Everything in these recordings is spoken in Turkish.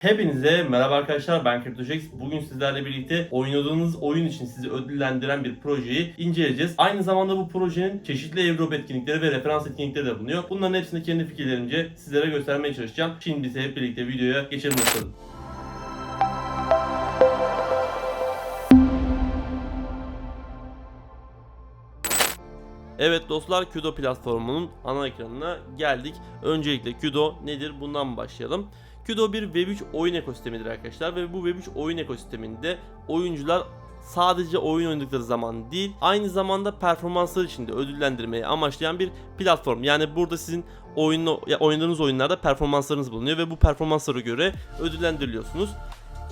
Hepinize merhaba arkadaşlar, ben CryptoJax. Bugün sizlerle birlikte oynadığınız oyun için sizi ödüllendiren bir projeyi inceleyeceğiz. Aynı zamanda bu projenin çeşitli airdrop etkinlikleri ve referans etkinlikleri de bulunuyor. Bunların hepsini kendi fikirlerimce sizlere göstermeye çalışacağım. Şimdi ise hep birlikte videoya geçelim bakalım. Evet dostlar, Kudo platformunun ana ekranına geldik. Öncelikle Kudo nedir? Bundan başlayalım. Kudo bir Web3 oyun ekosistemidir arkadaşlar ve bu Web3 oyun ekosisteminde oyuncular sadece oyun oynadıkları zaman değil, aynı zamanda performanslar için de ödüllendirmeyi amaçlayan bir platform. Yani burada sizin oynadığınız oyunlarda performanslarınız bulunuyor ve bu performanslara göre ödüllendiriliyorsunuz.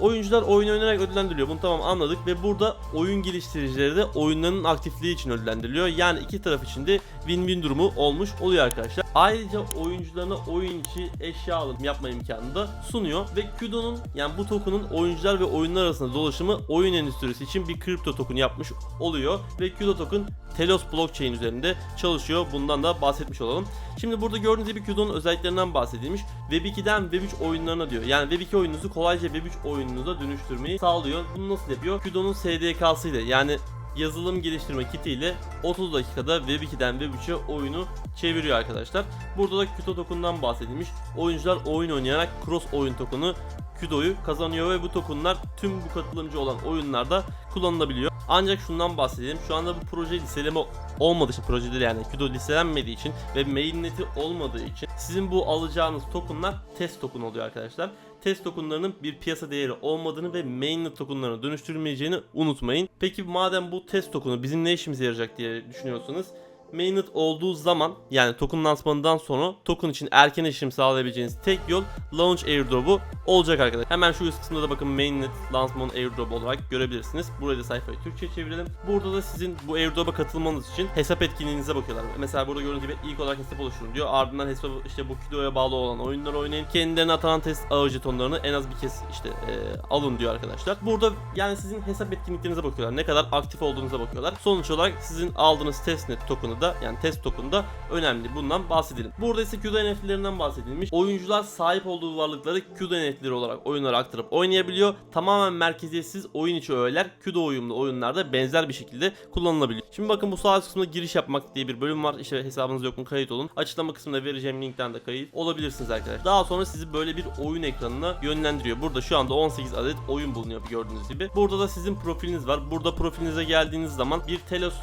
Oyuncular oyun oynayarak ödüllendiriliyor. Bunu tamam anladık ve burada oyun geliştiricileri de oyunlarının aktifliği için ödüllendiriliyor. Yani iki taraf için de win-win durumu olmuş oluyor arkadaşlar. Ayrıca oyuncularına oyun içi eşya alım yapma imkanını da sunuyor ve Kudo'nun, yani bu token'ın oyuncular ve oyunlar arasında dolaşımı oyun endüstrisi için bir kripto token yapmış oluyor ve Kudo token Telos blockchain üzerinde çalışıyor. Bundan da bahsetmiş olalım. Şimdi burada gördüğünüz gibi Kudo'nun özelliklerinden bahsedilmiş. Web2'den Web3 oyunlarına diyor. Yani Web2 oyununuzu kolayca Web3 oyununuza dönüştürmeyi sağlıyor. Bunu nasıl yapıyor? Kudo'nun SDK'sı ile, yani yazılım geliştirme kiti ile 30 dakikada Web2'den Web3'e oyunu çeviriyor arkadaşlar. Burada da Kudo token'dan bahsedilmiş. Oyuncular oyun oynayarak cross oyun token'ı Kudo'yu kazanıyor ve bu tokenlar tüm bu katılımcı olan oyunlarda kullanılabiliyor. Ancak şundan bahsedelim. Şu anda bu proje listeleme olmadığı için, projeleri yani Kudo listelenmediği için ve mainnet'i olmadığı için sizin bu alacağınız tokenlar test token oluyor arkadaşlar. Test tokenlarının bir piyasa değeri olmadığını ve mainnet tokenlarına dönüştürülmeyeceğini unutmayın. Peki madem bu test token'u bizim ne işimize yarayacak diye düşünüyorsanız, mainnet olduğu zaman, yani token lansmanından sonra token için erken erişim sağlayabileceğiniz tek yol launch airdrop'u olacak arkadaşlar. Hemen şu üst kısımda da bakın mainnet lansman airdrop olarak görebilirsiniz. Burayı da sayfayı Türkçe çevirelim. Burada da sizin bu airdrop'a katılmanız için hesap etkinliğinize bakıyorlar. Mesela burada gördüğünüz gibi ilk olarak hesap oluşturun diyor. Ardından hesap, işte bu Kudo'ya bağlı olan oyunları oynayın. Kendilerine atanan test ağı jetonlarını en az bir kez alın diyor arkadaşlar. Burada yani sizin hesap etkinliklerinize bakıyorlar. Ne kadar aktif olduğunuza bakıyorlar. Sonuç olarak sizin aldığınız testnet token'ı da, yani test token da önemli. Bundan bahsedelim. Burada ise Kudo NFT'lerinden bahsedilmiş. Oyuncular sahip olduğu varlıkları Kudo NFT'leri olarak oyunlara aktarıp oynayabiliyor. Tamamen merkeziyetsiz oyun içi öğeler Kudo uyumlu oyunlarda benzer bir şekilde kullanılabiliyor. Şimdi bakın, bu sağ alt kısmında giriş yapmak diye bir bölüm var. İşte hesabınız yok mu, kayıt olun. Açıklama kısmında vereceğim linkten de kayıt olabilirsiniz arkadaşlar. Daha sonra sizi böyle bir oyun ekranına yönlendiriyor. Burada şu anda 18 adet oyun bulunuyor gördüğünüz gibi. Burada da sizin profiliniz var. Burada profilinize geldiğiniz zaman bir Telos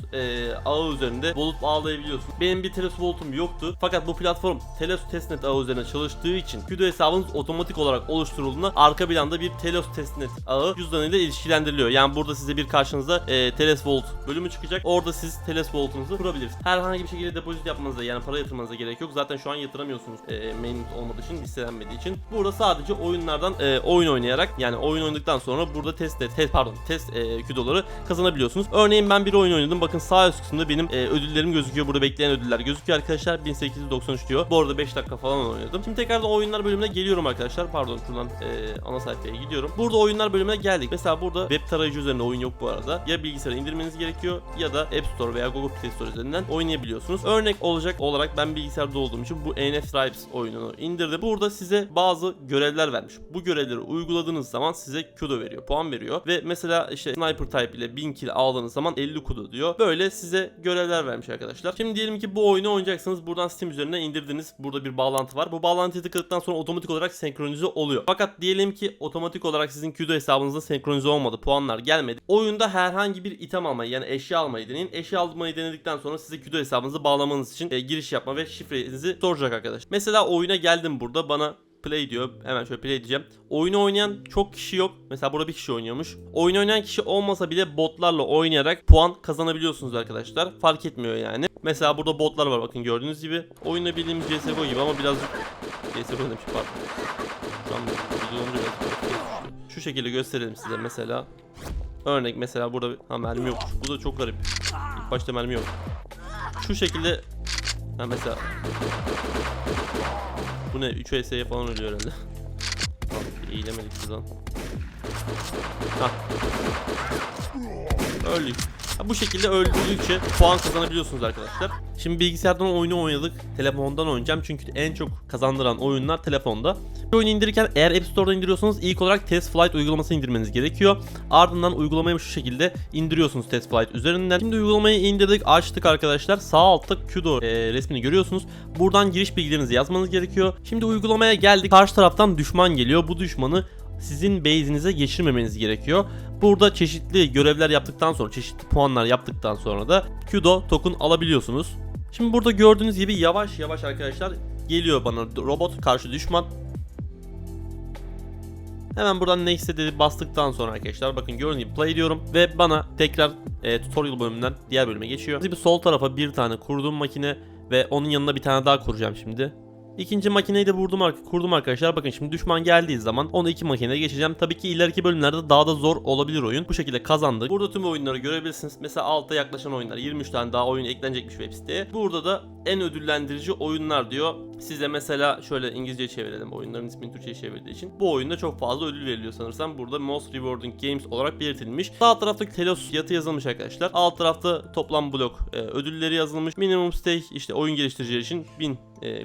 ağı üzerinde wallet bağlayabiliyorsunuz. Benim bir Telos wallet'um yoktu. Fakat bu platform Telos testnet ağı üzerine çalıştığı için Kudo hesabınız otomatik olarak oluşturulduğunda arka planda bir Telos testnet ağı cüzdanıyla ilişkilendiriliyor. Yani burada size bir karşınızda Telos Wallet bölümü çıkacak. Orada siz Telos Wallet'unuzu kurabilirsiniz. Herhangi bir şekilde depozit yapmanıza, yani para yatırmanıza gerek yok. Zaten şu an yatıramıyorsunuz mainnet olmadığı için, listelenmediği için. Burada sadece oyunlardan oyun oynayarak, yani oyun oynadıktan sonra burada test Kudo'ları kazanabiliyorsunuz. Örneğin ben bir oyun oynadım. Bakın sağ üst kısımda benim ödüllerim gözüküyor. Burada bekleyen ödüller gözüküyor arkadaşlar. 1893 diyor. Bu arada 5 dakika falan oynadım. Şimdi tekrardan oyunlar bölümüne geliyorum arkadaşlar. Pardon, şuradan ana sayfaya gidiyorum. Burada oyunlar bölümüne geldik. Mesela burada web tarayıcı üzerinde oyun yok bu arada. Ya bilgisayara indirmeniz gerekiyor ya da App Store veya Google Play Store üzerinden oynayabiliyorsunuz. Örnek olacak olarak ben bilgisayarda olduğum için bu NF Tribes oyununu indirdim. Burada size bazı görevler vermiş. Bu görevleri uyguladığınız zaman size Kudo veriyor, puan veriyor ve mesela işte Sniper Type ile 1000 kill aldığınız zaman 50 Kudo diyor. Böyle size görevler vermiş arkadaşlar. Şimdi diyelim ki bu oyunu oynayacaksınız. Buradan Steam üzerinden indirdiniz. Burada bir bağlantı var. Bu bağlantıya tıkladıktan sonra otomatik olarak senkronize oluyor. Fakat diyelim ki otomatik olarak sizin Kudo hesabınızda senkronize olmadı. Puanlar gelmedi. Oyunda herhangi bir item almayı, yani eşya almayı deneyin. Eşya almayı denedikten sonra size Kudo hesabınızı bağlamanız için giriş yapma ve şifrenizi soracak arkadaşlar. Mesela oyuna geldim, burada bana play diyor. Hemen şöyle play diyeceğim. Oyunu oynayan çok kişi yok. Mesela burada bir kişi oynuyormuş. Oyun oynayan kişi olmasa bile botlarla oynayarak puan kazanabiliyorsunuz arkadaşlar. Fark etmiyor yani. Mesela burada botlar var, bakın gördüğünüz gibi. Oyunda bildiğimiz CSGO gibi ama birazcık CSGO demiş, pardon. Şu şekilde gösterelim size mesela. Örnek mesela burada mermi yok. Bu da çok garip. İlk başta mermi yok. Şu şekilde mesela bu ne? 3 vs'ye falan ölüyor herhalde. Eğilemedik buradan. Öldük. Bu şekilde öldürdükçe puan kazanabiliyorsunuz arkadaşlar. Şimdi bilgisayardan oyunu oynadık. Telefondan oynayacağım çünkü en çok kazandıran oyunlar telefonda. Bir oyunu indirirken eğer App Store'dan indiriyorsanız ilk olarak Test Flight uygulamasını indirmeniz gerekiyor. Ardından uygulamayı şu şekilde indiriyorsunuz Test Flight üzerinden. Şimdi uygulamayı indirdik, açtık arkadaşlar. Sağ altta Kudo resmini görüyorsunuz. Buradan giriş bilgilerinizi yazmanız gerekiyor. Şimdi uygulamaya geldik. Karşı taraftan düşman geliyor. Bu düşmanı sizin base'inize geçirmemeniz gerekiyor. Burada çeşitli görevler yaptıktan sonra, çeşitli puanlar yaptıktan sonra da Kudo token alabiliyorsunuz. Şimdi burada gördüğünüz gibi yavaş yavaş arkadaşlar geliyor bana robot karşı düşman. Hemen buradan next'e dedi bastıktan sonra arkadaşlar bakın gördüğünüz gibi play diyorum ve bana tekrar tutorial bölümünden diğer bölüme geçiyor. Şimdi sol tarafa bir tane kurdum makine ve onun yanına bir tane daha kuracağım şimdi. İkinci makineyi de kurdum arkadaşlar. Bakın şimdi düşman geldiği zaman onu iki makineye geçeceğim. Tabii ki ileriki bölümlerde daha da zor olabilir oyun. Bu şekilde kazandık. Burada tüm oyunları görebilirsiniz. Mesela altta yaklaşan oyunlar 23 tane daha oyun eklenecekmiş web siteye. Burada da en ödüllendirici oyunlar diyor. Size mesela şöyle İngilizce çevirelim. Oyunların ismini Türkçe'ye çevirdiği için. Bu oyunda çok fazla ödül veriliyor sanırsam. Burada Most Rewarding Games olarak belirtilmiş. Sağ tarafta Telos fiyatı yazılmış arkadaşlar. Alt tarafta toplam blok ödülleri yazılmış. Minimum stake işte oyun geliştiriciler için 1000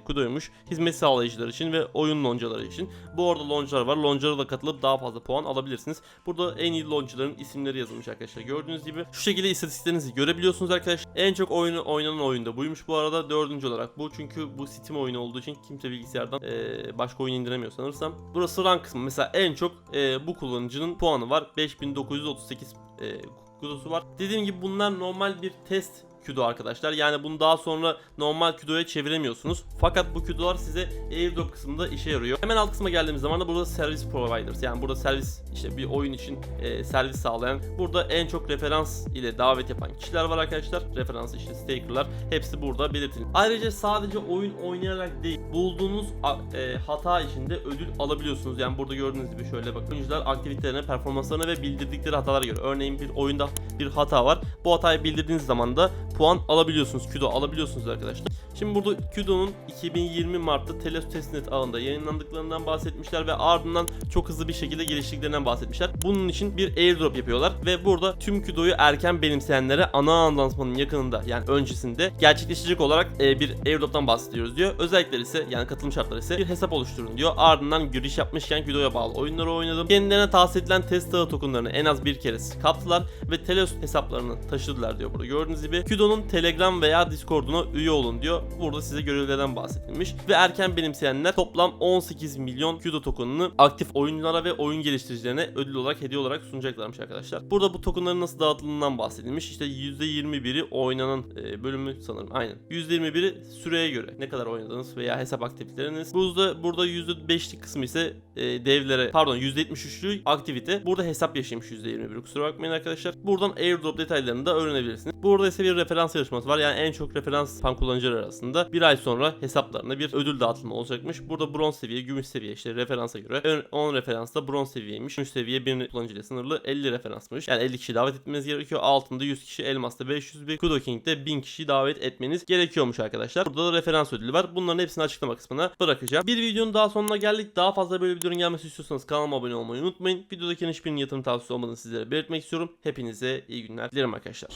Kudo'ymuş. Hizmet sağlayıcılar için ve oyun loncaları için. Bu arada loncalar var. Loncalara da katılıp daha fazla puan alabilirsiniz. Burada en iyi loncaların isimleri yazılmış arkadaşlar. Gördüğünüz gibi şu şekilde istatistiklerinizi görebiliyorsunuz arkadaşlar. En çok oynanan oyunda buymuş bu arada. 4. olarak bu. Çünkü bu Steam oyunu olduğu için kimse bilgisayardan başka oyun indiremiyor sanırsam. Burası rank kısmı. Mesela en çok bu kullanıcının puanı var. 5938 Kudo'su var. Dediğim gibi bunlar normal bir test Kudo arkadaşlar. Yani bunu daha sonra normal Kudo'ya çeviremiyorsunuz. Fakat bu Kudo'lar size airdrop kısmında işe yarıyor. Hemen alt kısma geldiğimiz zaman da burada service providers, yani burada servis işte bir oyun için servis sağlayan, burada en çok referans ile davet yapan kişiler var arkadaşlar. Referans işte stakerlar, hepsi burada belirtilmiş. Ayrıca sadece oyun oynayarak değil, bulduğunuz hata içinde ödül alabiliyorsunuz. Yani burada gördüğünüz gibi şöyle bakın, oyuncular aktivitelerine, performanslarına ve bildirdikleri hatalara göre. Örneğin bir oyunda bir hata var. Bu hatayı bildirdiğiniz zaman da puan alabiliyorsunuz. Kudo alabiliyorsunuz arkadaşlar. Şimdi burada Kudo'nun 2020 Mart'ta Telos Testnet ağında yayınlandıklarından bahsetmişler ve ardından çok hızlı bir şekilde geliştiklerinden bahsetmişler. Bunun için bir airdrop yapıyorlar ve burada tüm Kudo'yu erken benimseyenlere ana lansmanın yakınında, yani öncesinde gerçekleşecek olarak bir airdrop'tan bahsediyoruz diyor. Özellikleri ise, yani katılım şartları ise bir hesap oluşturun diyor. Ardından giriş yapmışken Kudo'ya bağlı oyunları oynadım. Kendilerine tahsis edilen test ağı tokenlarını en az bir kere kaptılar ve Telos hesaplarını taşıdılar diyor burada gördüğünüz gibi. Kudo'nun Telegram veya Discord'una üye olun diyor. Burada size görevlerden bahsedilmiş ve erken benimseyenler toplam 18 milyon Kudo tokenını aktif oyunculara ve oyun geliştiricilerine ödül olarak, hediye olarak sunacaklarmış arkadaşlar. Burada bu tokenların nasıl dağıtıldığından bahsedilmiş. İşte %21'i oynanan bölümü sanırım. Aynen. %21'i süreye göre ne kadar oynadığınız veya hesap aktiviteleriniz. Burada %5'lik kısmı ise devlere, pardon %73'lük aktivite. Burada hesap yaşamış %21'i, kusura bakmayın arkadaşlar. Buradan airdrop detaylarını da öğrenebilirsiniz. Burada ise bir referans yarışması var. Yani en çok referans yapan kullanıcılar arasında bir ay sonra hesaplarına bir ödül dağıtımı olacakmış. Burada bronz seviye, gümüş seviye, işte referansa göre 10 referansta bronz seviyeymiş. Gümüş seviye bir kullanıcıyla sınırlı 50 referansmış. Yani 50 kişi davet etmeniz gerekiyor. Altında 100 kişi, elmasta 500, bir Kudo King'de 1000 kişi davet etmeniz gerekiyormuş arkadaşlar. Burada da referans ödülü var. Bunların hepsini açıklama kısmına bırakacağım. Bir videonun daha sonuna geldik. Daha fazla böyle videonun gelmesi istiyorsanız kanalıma abone olmayı unutmayın. Videodaki hiçbirinin yatırım tavsiyesi olmadığını sizlere belirtmek istiyorum. Hepinize iyi günler dilerim arkadaşlar.